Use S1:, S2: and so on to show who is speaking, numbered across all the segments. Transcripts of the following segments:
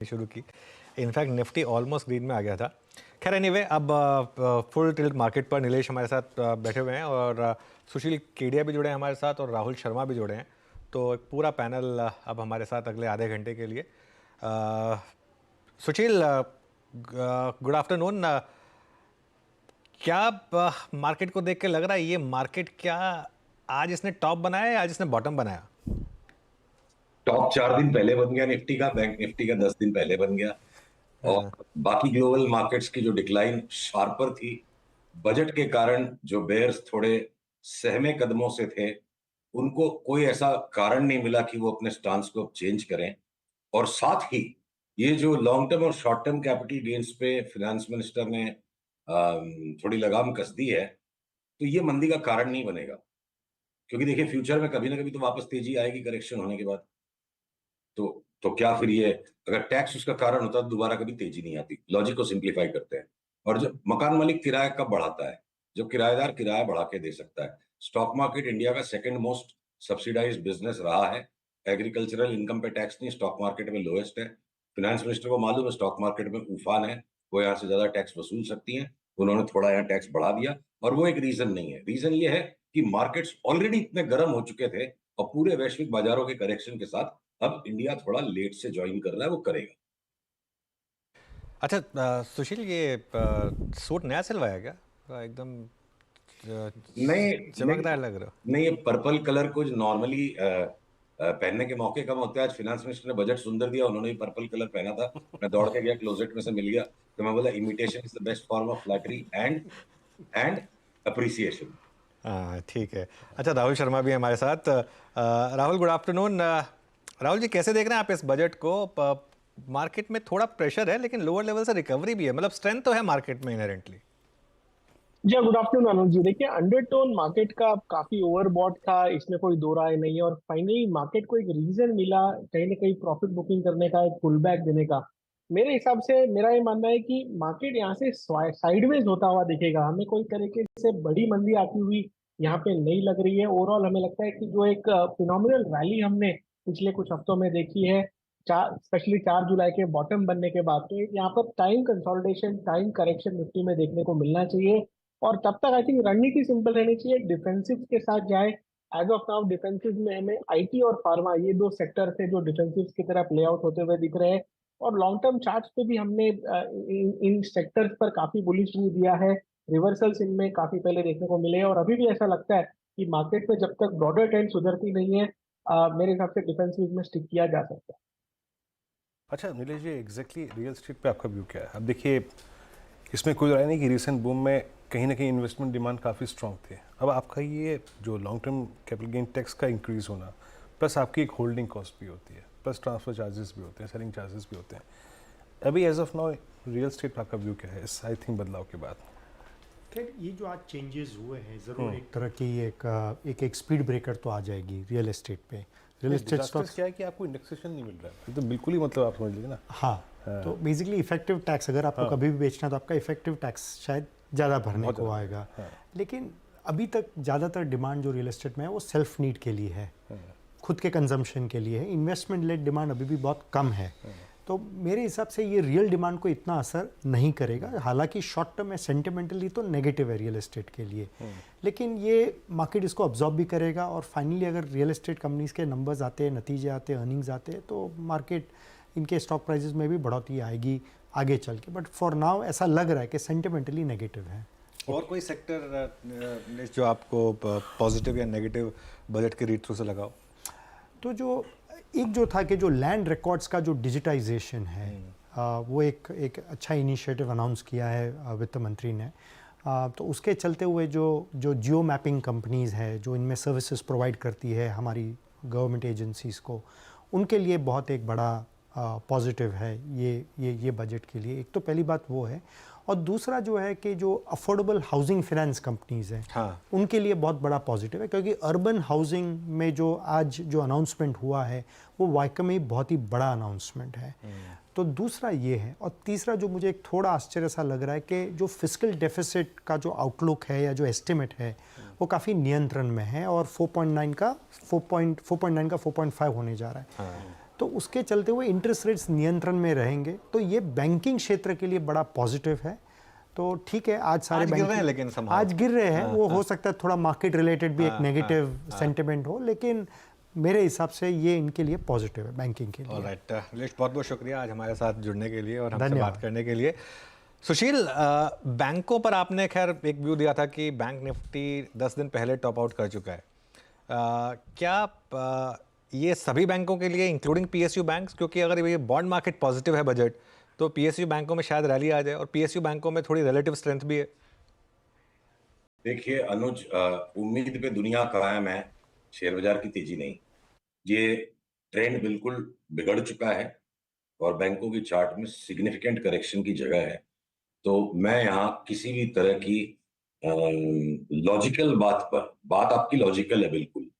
S1: शुरू की। In fact Nifty almost green में आ गया था। खैर एनीवे, अब फुल टिल्ट मार्केट पर नीलेश हमारे साथ बैठे हुए हैं और सुशील केडिया भी जुड़े हैं हमारे साथ और राहुल शर्मा भी जुड़े हैं। तो एक पूरा पैनल अब हमारे साथ अगले आधे घंटे के लिए। सुशील, गुड आफ्टरनून। क्या मार्केट को देख के लग रहा है ये मार्केट क्या आज इसने टॉप बनाया या आज इसने बॉटम बनाया?
S2: टॉप 4 दिन पहले बन गया निफ्टी का, बैंक निफ्टी का 10 दिन पहले बन गया। और बाकी ग्लोबल मार्केट्स की जो डिक्लाइन शार्पर थी, बजट के कारण जो बेयर्स थोड़े सहमे कदमों से थे, उनको कोई ऐसा कारण नहीं मिला कि वो अपने स्टांस को चेंज करें। और साथ ही ये जो लॉन्ग टर्म और शॉर्ट टर्म कैपिटल गेन्स पे फिनेंस मिनिस्टर ने थोड़ी लगाम कस दी है, तो ये मंदी का कारण नहीं बनेगा। क्योंकि देखिए, फ्यूचर में कभी ना कभी तो वापस तेजी आएगी करेक्शन होने के बाद। तो क्या फिर ये, अगर टैक्स उसका कारण होता तो दोबारा कभी तेजी नहीं आती। लॉजिक को सिंप्लीफाई करते हैं। और जब मकान मालिक किराया कब बढ़ाता है? जब किराएदार किराया बढ़ा के दे सकता है। स्टॉक मार्केट इंडिया का सेकंड मोस्ट सब्सिडाइज्ड बिजनेस रहा है। एग्रीकल्चरल इनकम पे टैक्स नहीं, स्टॉक मार्केट में लोएस्ट है। फाइनेंस मिनिस्टर को मालूम है स्टॉक मार्केट में उफान है, वो यहाँ से ज्यादा टैक्स वसूल सकती हैं। उन्होंने थोड़ा यहाँ टैक्स बढ़ा दिया, और वो एक रीजन नहीं है। रीजन ये है कि मार्केट्स ऑलरेडी इतने गर्म हो चुके थे, और पूरे वैश्विक बाजारों के करेक्शन के साथ अब इंडिया थोड़ा लेट से ज्वाइन कर रहा है, वो करेगा।
S1: अच्छा सुशील, ये सूट नया सिलवाया क्या? एकदम
S2: नहीं,
S1: चमकदार लग रहा हो।
S2: नहीं, ये पर्पल कलर कुछ नॉर्मली पहनने के मौके कम होते हैं। आज फाइनेंस मिनिस्टर ने बजट सुंदर दिया, उन्होंने भी पर्पल कलर पहना था। मैं दौड़ के गया, क्लोजेट में से मिल गया, तो मैं बोला imitation is the best form of flattery and appreciation.
S1: हाँ ठीक है। अच्छा, राहुल शर्मा भी है हमारे साथ। Rahul, good afternoon. राहुल जी, कैसे देख रहे हैं आप इस बजट को? मार्केट में थोड़ा प्रेशर है लेकिन लोअर लेवल से रिकवरी भी है, मतलब स्ट्रेंथ तो है मार्केट में इनहेरेंटली।
S3: जी, गुड आफ्टरनून अनुज जी। देखिए, अंडरटोन मार्केट का काफी ओवरबॉट था, इसमें कोई दो राय नहीं है। और फाइनली मार्केट को एक रीजन मिला कहीं ना कहीं प्रॉफिट बुकिंग करने का, एक पुल बैक देने का। मेरे हिसाब से मेरा ये मानना है कि मार्केट यहाँ से साइडवेज होता हुआ दिखेगा। हमें कोई तरीके से बड़ी मंदी आती हुई यहाँ पे नहीं लग रही है। ओवरऑल हमें लगता है कि जो एक फिनोमिनल रैली हमने पिछले कुछ हफ्तों में देखी है, स्पेशली 4 जुलाई के बॉटम बनने के बाद, तो यहाँ पर time consolidation, time correction Nifty में देखने को मिलना चाहिए। और तब तक आई थिंक रणनीति सिंपल रहनी चाहिए, डिफेंसिव के साथ जाए। एज ऑफ नाउ डिफेंसिव में हमें आईटी और फार्मा, ये दो सेक्टर थे जो डिफेंसिव की तरफ प्ले आउट होते हुए दिख रहे हैं। और लॉन्ग टर्म चार्ट्स पे भी हमने इन सेक्टर्स पर काफी बुलिश व्यू दिया है। रिवर्सल्स इनमें काफी पहले देखने को मिले हैं, और अभी भी ऐसा लगता है कि मार्केट में जब तक ब्रॉडर ट्रेंड सुधरती नहीं है, मेरे हिसाब से डिफेंसिव में स्टिक किया जा सकता है।
S4: अच्छा नीलेश जी, एग्जैक्टली रियल एस्टेट पे आपका व्यू क्या है? अब देखिए, इसमें कोई राय नहीं कि रिसेंट बूम में कहीं ना कहीं इन्वेस्टमेंट डिमांड काफ़ी स्ट्रॉन्ग थे। अब आपका ये जो long term capital gain tax का इंक्रीज होना, प्लस आपकी एक होल्डिंग कॉस्ट भी होती है, प्लस ट्रांसफर चार्जेस भी होते हैं, सेलिंग चार्जेस भी होते हैं। अभी as of now real estate पर आपका व्यू क्या है इस आई थिंक बदलाव के बाद?
S5: खैर, ये जो आज चेंजेस हुए हैं, ज़रूर एक तरह की एक स्पीड ब्रेकर तो आ जाएगी रियल एस्टेट पे। रियल एस्टेट स्टॉक्स
S4: क्या है कि आपको इंडेक्सेशन नहीं मिल रहा है, तो बिल्कुल ही मतलब आप समझ लीजिए ना।
S5: हाँ, तो बेसिकली इफेक्टिव टैक्स अगर आपको कभी भी बेचना है तो आपका इफेक्टिव टैक्स शायद ज़्यादा भरने को आएगा। लेकिन अभी तक ज़्यादातर डिमांड जो रियल एस्टेट में है वो सेल्फ नीड के लिए है, खुद के कंजम्पशन के लिए है। इन्वेस्टमेंट लेड डिमांड अभी भी बहुत कम है। तो मेरे हिसाब से ये रियल डिमांड को इतना असर नहीं करेगा। हालांकि शॉर्ट टर्म में सेंटिमेंटली तो नेगेटिव है रियल एस्टेट के लिए, लेकिन ये मार्केट इसको अब्जॉर्ब भी करेगा। और फाइनली अगर रियल एस्टेट कंपनीज के नंबर्स आते हैं, नतीजे आते हैं, अर्निंग्स आते हैं, तो मार्केट इनके स्टॉक प्राइजेस में भी बढ़ोतरी आएगी आगे चल के। बट फॉर नाउ ऐसा लग रहा है कि सेंटिमेंटली नेगेटिव है।
S1: और कोई सेक्टर जो आपको पॉजिटिव या नेगेटिव बजट के रीड थ्रू से लगाओ?
S5: तो जो था कि जो लैंड रिकॉर्ड्स का जो डिजिटाइजेशन है, वो एक अच्छा इनिशिएटिव अनाउंस किया है वित्त मंत्री ने। तो उसके चलते हुए जो जियो मैपिंग कंपनीज़ है, जो इनमें सर्विसेज प्रोवाइड करती है हमारी गवर्नमेंट एजेंसीज़ को, उनके लिए बहुत एक बड़ा पॉजिटिव है ये बजट के लिए। एक तो पहली बात वो है, और दूसरा जो है कि जो अफोर्डेबल हाउसिंग फाइनेंस कंपनीज़ हैं,
S1: हाँ,
S5: उनके लिए बहुत बड़ा पॉजिटिव है। क्योंकि अर्बन हाउसिंग में जो आज जो अनाउंसमेंट हुआ है वो वाकई बहुत ही बड़ा अनाउंसमेंट है। तो दूसरा ये है। और तीसरा जो मुझे एक थोड़ा आश्चर्य सा लग रहा है कि जो फिस्कल डेफिसिट का जो आउटलुक है या जो एस्टिमेट है वो काफ़ी नियंत्रण में है, और 4.9 का 4.5 होने जा रहा है। तो उसके चलते हुए इंटरेस्ट रेट्स नियंत्रण में रहेंगे, तो ये बैंकिंग क्षेत्र के लिए बड़ा पॉजिटिव है। तो ठीक है, आज सारे
S1: आज गिर रहे हैं लेकिन somehow।
S5: आज गिर रहे हैं, वो हो सकता है थोड़ा मार्केट रिलेटेड भी एक नेगेटिव सेंटिमेंट हो, लेकिन मेरे हिसाब से ये इनके लिए पॉजिटिव है बैंकिंग के लिए।
S1: ऑलराइट नीलेश, बहुत बहुत शुक्रिया आज हमारे साथ जुड़ने के लिए और हमसे
S5: धन्यवाद।
S1: बात करने के लिए। सुशील, बैंकों पर आपने खैर एक व्यू दिया था कि बैंक निफ्टी 10 दिन पहले टॉप आउट कर चुका है। क्या ये सभी बैंकों के लिए इंक्लूडिंग पीएसयू बैंक्स, क्योंकि अगर ये बॉन्ड मार्केट पॉजिटिव है बजट, तो पीएसयू बैंकों में शायद रैली आ जाए और पीएसयू बैंकों में थोड़ी रिलेटिव स्ट्रेंथ भी है।
S2: देखिए अनुज, उम्मीद पे दुनिया कायम है, शेयर बाजार की तेजी नहीं। ये ट्रेंड बिल्कुल बिगड़ चुका है और बैंकों की चार्ट में सिग्निफिकेंट करेक्शन की जगह है। तो मैं यहाँ किसी भी तरह की लॉजिकल बात आपकी लॉजिकल है बिल्कुल,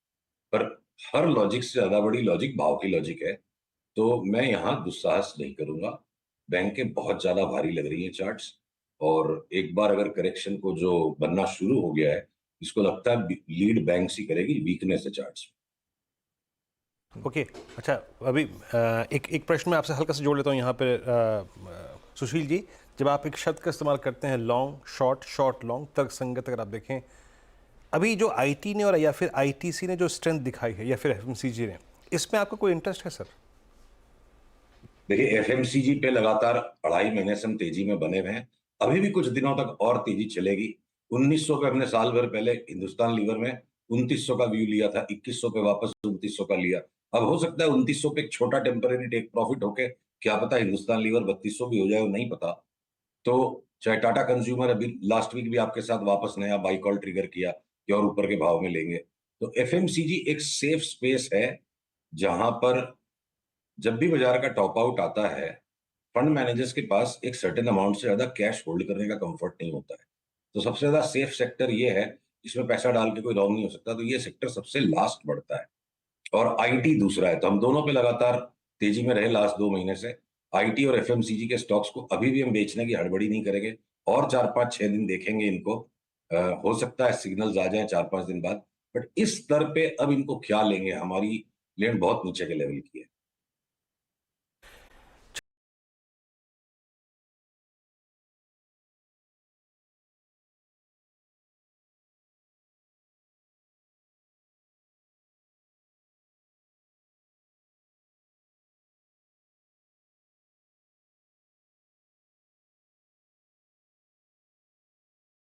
S2: पर हर लॉजिक से ज्यादा बड़ी लॉजिक भाव की लॉजिक है। तो मैं यहाँ दुस्साहस नहीं करूंगा। बैंकें बहुत ज्यादा भारी लग रही हैं चार्ट्स, और एक बार अगर करेक्शन को जो बनना शुरू हो गया है, इसको लगता है लीड बैंक्स ही करेगी, वीकनेस है चार्ट्स।
S4: ओके अच्छा, अभी एक प्रश्न मैं आपसे हल्का सा जोड़ लेता हूँ यहाँ पे। सुशील जी, जब आप एक शब्द का इस्तेमाल करते हैं लॉन्ग शॉर्ट, शॉर्ट लॉन्ग, तर्कसंगत, अगर आप देखें अभी जो आईटी ने और या फिर आईटीसी ने जो स्ट्रेंथ दिखाई है या फिर एफएमसीजी ने, इसमें आपका कोई इंटरेस्ट है सर?
S2: देखिए, एफएमसीजी पे लगातार 2.5 महीने से हम तेजी में बने हुए हैं। अभी भी कुछ दिनों तक और तेजी चलेगी। 1900 पे हमने साल भर पहले हिंदुस्तान लीवर में 2900 का व्यू लिया था, 2100 पे वापस 2900 का लिया। अब हो सकता है 2900 पे एक छोटा टेम्पररी टेक प्रॉफिट होके, क्या पता हिंदुस्तान लीवर 3200 भी हो जाए, वो नहीं पता। तो चाहे टाटा कंज्यूमर अभी लास्ट वीक भी आपके साथ वापस नया बाई कॉल ट्रिगर किया कि और ऊपर के भाव में लेंगे। तो एफएमसीजी एक सेफ स्पेस है, जहां पर जब भी बाजार का टॉप आउट आता है, फंड मैनेजर्स के पास एक सर्टेन अमाउंट से ज्यादा कैश होल्ड करने का कंफर्ट नहीं होता है। तो सबसे ज्यादा सेफ सेक्टर ये है, इसमें पैसा डाल के कोई रॉन्ग नहीं हो सकता। तो ये सेक्टर सबसे लास्ट बढ़ता है, और आईटी दूसरा है। तो हम दोनों पे लगातार तेजी में रहे लास्ट 2 महीने से। आईटी और एफएमसीजी के स्टॉक्स को अभी भी हम बेचने की हड़बड़ी नहीं करेंगे, और 4-5-6 दिन देखेंगे इनको। हो सकता है सिग्नल्स आ जाए 4-5 दिन बाद, बट इस स्तर पे अब इनको क्या लेंगे, हमारी लेन बहुत नीचे के लेवल की है।